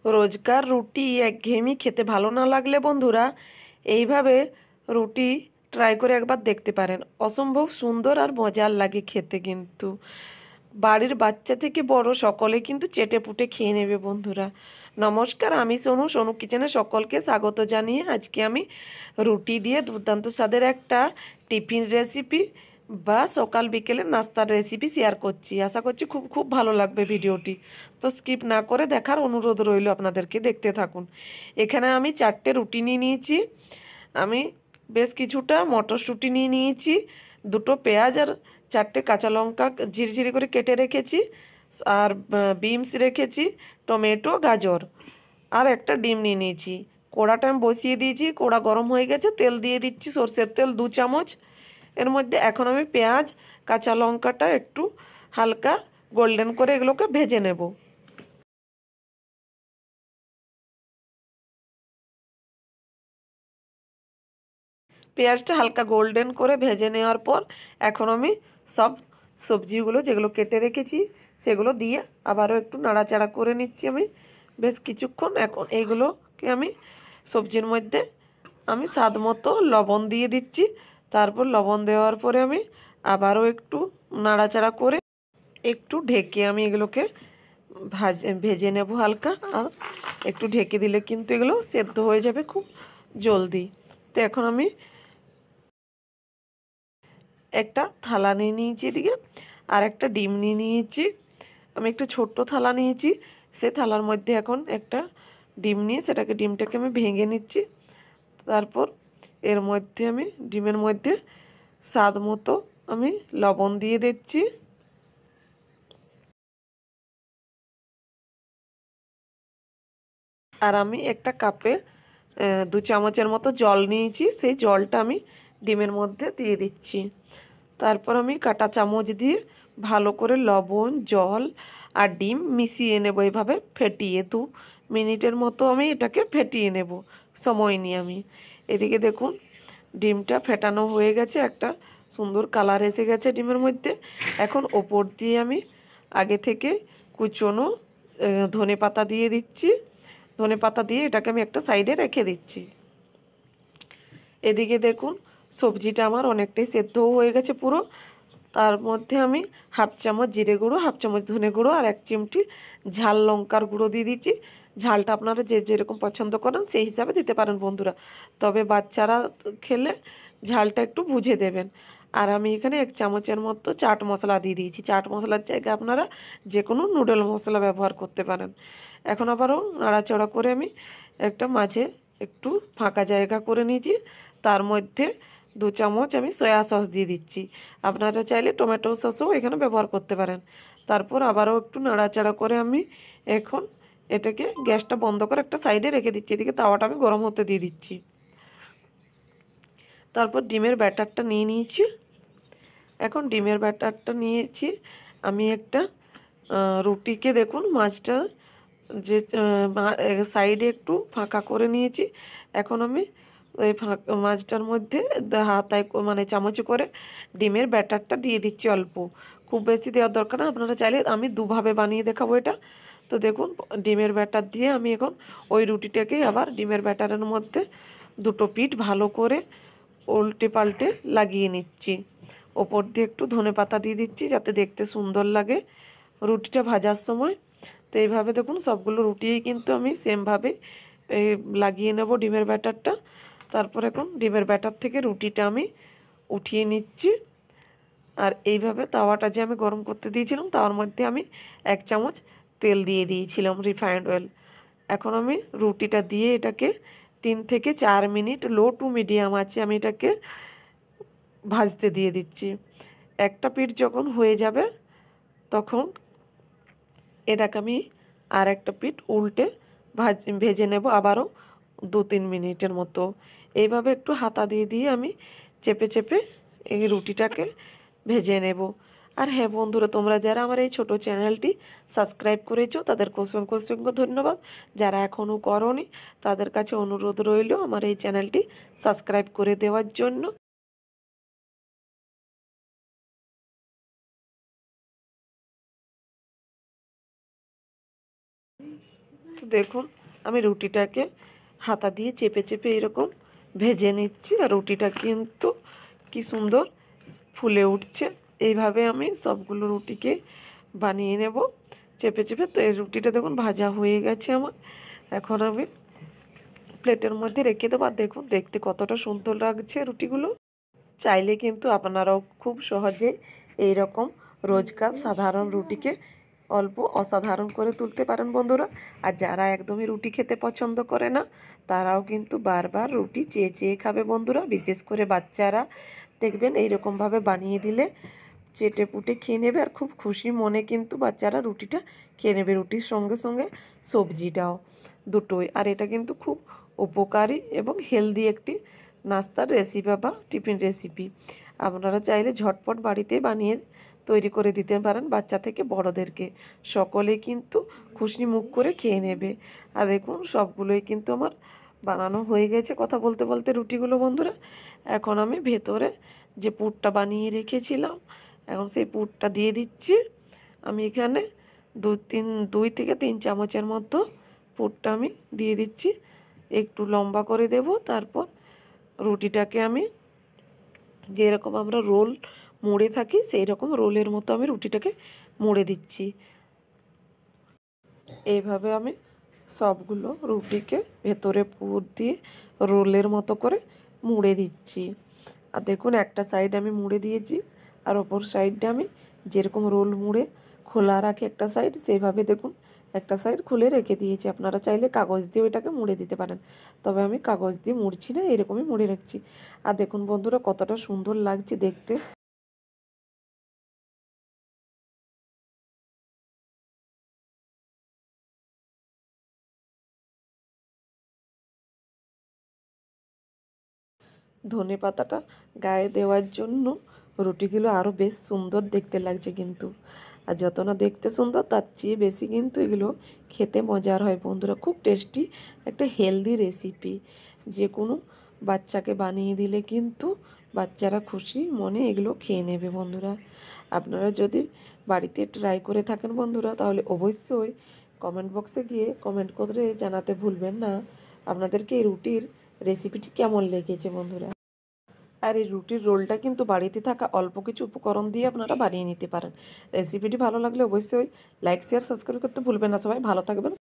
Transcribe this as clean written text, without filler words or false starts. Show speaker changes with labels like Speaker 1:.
Speaker 1: রোজকার রুটি একঘেয়েমি খেতে ভালো না লাগলে বন্ধুরা এইভাবে রুটি ট্রাই করে একবার দেখতে পারেন। অসম্ভব সুন্দর আর মজার লাগে খেতে, কিন্তু বাড়ির বাচ্চা থেকে বড় সকলে কিন্তু চেটেপুটে খেয়ে নেবে বন্ধুরা। নমস্কার, আমি সোনু, সোনু কিচেনে সকলকে স্বাগত জানিয়ে আজকে আমি রুটি দিয়ে দুর্দান্ত স্বাদের একটা টিফিন রেসিপি বা সকাল বিকেলের নাস্তার রেসিপি শেয়ার করছি। আশা করছি খুব খুব ভালো লাগবে ভিডিওটি। তো স্কিপ না করে দেখার অনুরোধ রইল আপনাদেরকে, দেখতে থাকুন। এখানে আমি 4টে রুটি নিয়ে নিয়েছি। আমি বেশ কিছুটা মটরশুঁটি নিয়ে নিয়েছি, 2টো পেঁয়াজ আর 4টে কাঁচা লঙ্কা ঝিরিঝিরি করে কেটে রেখেছি, আর বিনস রেখেছি, টমেটো, গাজর, আর একটা ডিম নিয়ে নিয়েছি। কড়াটা আমি বসিয়ে দিয়েছি, কড়া গরম হয়ে গেছে, তেল দিয়ে দিচ্ছি, সর্ষের তেল 2 চামচ। এর মধ্যে এখন আমি পেঁয়াজ, কাঁচা লঙ্কাটা একটু হালকা গোল্ডেন করে এগুলোকে ভেজে নেব। পেঁয়াজটা হালকা গোল্ডেন করে ভেজে নেওয়ার পর এখন আমি সব সবজিগুলো যেগুলো কেটে রেখেছি সেগুলো দিয়ে আবারও একটু নাড়াচাড়া করে নিচ্ছি আমি বেশ কিছুক্ষণ। এখন এইগুলোকে আমি সবজির মধ্যে আমি স্বাদ মতো লবণ দিয়ে দিচ্ছি। তারপর লবণ দেওয়ার পরে আমি আবারও একটু নাড়াচাড়া করে একটু ঢেকে আমি এগুলোকে ভেজে নেব হালকা। আর একটু ঢেকে দিলে কিন্তু এগুলো সেদ্ধ হয়ে যাবে খুব জলদি। তো এখন আমি একটা থালা নিয়ে নিয়েছি এদিকে, আর একটা ডিম নিয়ে নিয়েছি। আমি একটা ছোট্ট থালা নিয়েছি, সে থালার মধ্যে এখন একটা ডিম নিয়ে ডিমটাকে আমি ভেঙে নিচ্ছি। তারপর এর মধ্যে আমি ডিমের মধ্যে স্বাদ মতো আমি লবণ দিয়ে দিচ্ছি। আর আমি একটা কাপে 2 চামচের মতো জল নিয়েছি, সেই জলটা আমি ডিমের মধ্যে দিয়ে দিচ্ছি। তারপর আমি কাঁটা চামচ দিয়ে ভালো করে লবণ, জল আর ডিম মিশিয়ে নেব, এভাবে ফেটিয়ে 2 মিনিটের মতো আমি এটাকে ফেটিয়ে নেব সময় নিয়ে। আমি এদিকে দেখুন ডিমটা ফেটানো হয়ে গেছে, একটা সুন্দর কালার এসে গেছে ডিমের মধ্যে। এখন ওপর দিয়ে আমি আগে থেকে কুচনো ধনে পাতা দিয়ে দিচ্ছি। ধনে পাতা দিয়ে এটাকে আমি একটা সাইডে রেখে দিচ্ছি। এদিকে দেখুন সবজিটা আমার অনেকটাই সেদ্ধও হয়ে গেছে পুরো। তার মধ্যে আমি 1/2 চামচ জিরে গুঁড়ো, 1/2 চামচ ধনে গুঁড়ো আর 1 চিমটি ঝাল লঙ্কার গুঁড়ো দিয়ে দিচ্ছি। ঝালটা আপনারা যে যেরকম পছন্দ করেন সেই হিসাবে দিতে পারেন বন্ধুরা, তবে বাচ্চারা খেলে ঝালটা একটু বুঝে দেবেন। আর আমি এখানে 1 চামচের মতো চাট মশলা দিয়ে দিয়েছি। চাট মশলার জায়গায় আপনারা যে কোনো নুডল মশলা ব্যবহার করতে পারেন। এখন আবারও নাড়াচাড়া করে আমি একটা মাঝে একটু ফাঁকা জায়গা করে নিয়েছি, তার মধ্যে 2 চামচ আমি সয়া সস দিয়ে দিচ্ছি। আপনারা চাইলে টমেটো সসও এখানে ব্যবহার করতে পারেন। তারপর আবারও একটু নাড়াচাড়া করে আমি এখন এটাকে গ্যাসটা বন্ধ করে একটা সাইডে রেখে দিচ্ছি। এদিকে তাওয়াটা আমি গরম হতে দিয়ে দিচ্ছি। তারপর ডিমের ব্যাটারটা নিয়ে নিয়েছি। এখন ডিমের ব্যাটারটা নিয়েছি আমি একটা রুটিকে দেখুন মাছটা যে সাইডে একটু ফাঁকা করে নিয়েছি। এখন আমি ওই মাছটার মধ্যে হাতায় মানে চামচে করে ডিমের ব্যাটারটা দিয়ে দিচ্ছি অল্প, খুব বেশি দেওয়ার দরকার না। আপনারা চাইলে আমি দুভাবে বানিয়ে দেখাবো এটা। তো দেখুন ডিমের ব্যাটার দিয়ে আমি এখন ওই রুটিটাকে আবার ডিমের ব্যাটারের মধ্যে 2টো পিঠ ভালো করে উল্টে পাল্টে লাগিয়ে নিচ্ছি। ওপর দিয়ে একটু ধনেপাতা দিয়ে দিচ্ছি যাতে দেখতে সুন্দর লাগে রুটিটা ভাজার সময়। তো এইভাবে দেখুন সবগুলো রুটিই কিন্তু আমি সেমভাবে লাগিয়ে নেব ডিমের ব্যাটারটা। তারপর এখন ডিমের ব্যাটার থেকে রুটিটা আমি উঠিয়ে নিচ্ছি। আর এইভাবে তাওয়াটা যে আমি গরম করতে দিয়েছিলাম তাওয়ার মধ্যে আমি 1 চামচ তেল দিয়ে দিয়েছিলাম, রিফাইন্ড অয়েল। এখন আমি রুটিটা দিয়ে এটাকে 3 থেকে 4 মিনিট লো টু মিডিয়াম আছে আমি এটাকে ভাজতে দিয়ে দিচ্ছি। একটা পিঠ যখন হয়ে যাবে তখন এটাকে আমি আর একটা পিঠ উল্টে ভেজে নেব আবারও 2-3 মিনিটের মতো। এইভাবে একটু হাতা দিয়ে দিয়ে আমি চেপে চেপে এই রুটিটাকে ভেজে নেব। আর হ্যাঁ বন্ধুরা, তোমরা যারা আমার এই ছোট চ্যানেলটি সাবস্ক্রাইব করেছো তাদেরকে অসংখ্য অসংখ্য ধন্যবাদ। যারা এখনও করোনি তাদের কাছে অনুরোধ রইল আমার এই চ্যানেলটি সাবস্ক্রাইব করে দেওয়ার জন্য। দেখুন আমি রুটিটাকে হাতা দিয়ে চেপে চেপে এরকম ভেজে নিচ্ছি, আর রুটিটা কিন্তু কি সুন্দর ফুলে উঠছে। এইভাবে আমি সবগুলো রুটিকে বানিয়ে নেব চেপে চেপে। তো এই রুটিটা দেখুন ভাজা হয়ে গেছে আমার। এখন আমি প্লেটের মধ্যে রেখে দেবো। আর দেখুন দেখতে কতটা সুন্দর লাগছে রুটিগুলো। চাইলে কিন্তু আপনারাও খুব সহজে এই রকম রোজকার সাধারণ রুটিকে অল্প অসাধারণ করে তুলতে পারেন বন্ধুরা। আর যারা একদমই রুটি খেতে পছন্দ করে না, তারাও কিন্তু বারবার রুটি চেয়ে চেয়ে খাবে বন্ধুরা। বিশেষ করে বাচ্চারা দেখবেন এইরকমভাবে বানিয়ে দিলে চেটে পুটে খেয়ে নেবে, আর খুব খুশি মনে কিন্তু বাচ্চারা রুটিটা খেয়ে নেবে, রুটির সঙ্গে সঙ্গে সবজিটাও, দুটোই। আর এটা কিন্তু খুব উপকারী এবং হেলদি একটি নাস্তার রেসিপি বা টিফিন রেসিপি। আপনারা চাইলে ঝটপট বাড়িতে বানিয়ে তৈরি করে দিতে পারেন বাচ্চা থেকে বড়দেরকে, সকলে কিন্তু খুশি মুখ করে খেয়ে নেবে। আর দেখুন সবগুলোই কিন্তু আমার বানানো হয়ে গেছে কথা বলতে বলতে রুটিগুলো বন্ধুরা। এখন আমি ভেতরে যে পুরটা বানিয়ে রেখেছিলাম, এখন সেই পুরটা দিয়ে দিচ্ছি। আমি এখানে 2 থেকে 3 চামচের মতো পুরটা আমি দিয়ে দিচ্ছি। একটু লম্বা করে দেব। তারপর রুটিটাকে আমি যেরকম আমরা রোল মুড়ে থাকি সেই রকম রোলের মতো আমি রুটিটাকে মুড়ে দিচ্ছি। এইভাবে আমি সবগুলো রুটিকে ভেতরে পুর দিয়ে রোলের মতো করে মুড়ে দিচ্ছি। আর দেখুন একটা সাইড আমি মুড়ে দিয়েছি, আর অপর সাইডটা আমি যেরকম রোল মুড়ে খোলা রাখি একটা সাইড, সেইভাবে দেখুন একটা সাইড খুলে রেখে দিয়েছি। আপনারা চাইলে কাগজ দিয়ে ওইটাকে মুড়ে দিতে পারেন, তবে আমি কাগজ দিয়ে মুড়ছি না, এরকমই মুড়ে রাখছি। আর দেখুন বন্ধুরা কতটা সুন্দর লাগছে দেখতে। ধনে পাতাটা গায়ে দেওয়ার জন্য রুটিগুলো আরও বেশ সুন্দর দেখতে লাগছে কিন্তু। আর যত না দেখতে সুন্দর তার চেয়ে বেশি কিন্তু এগুলো খেতে মজার হয় বন্ধুরা। খুব টেস্টি একটা হেলদি রেসিপি, যে কোনো বাচ্চাকে বানিয়ে দিলে কিন্তু বাচ্চারা খুশি মনে এগুলো খেয়ে নেবে বন্ধুরা। আপনারা যদি বাড়িতে ট্রাই করে থাকেন বন্ধুরা, তাহলে অবশ্যই কমেন্ট বক্সে গিয়ে কমেন্ট করে জানাতে ভুলবেন না আপনাদেরকে এই রুটির রেসিপিটি কেমন লেগেছে বন্ধুরা। আর এই রুটির রোলটা কিন্তু বাড়িতে থাকা অল্প কিছু উপকরণ দিয়ে আপনারা বানিয়ে নিতে পারেন। রেসিপিটি ভালো লাগলে অবশ্যই লাইক শেয়ার সাবস্ক্রাইব করতে ভুলবেন না। সবাই ভালো থাকবেন।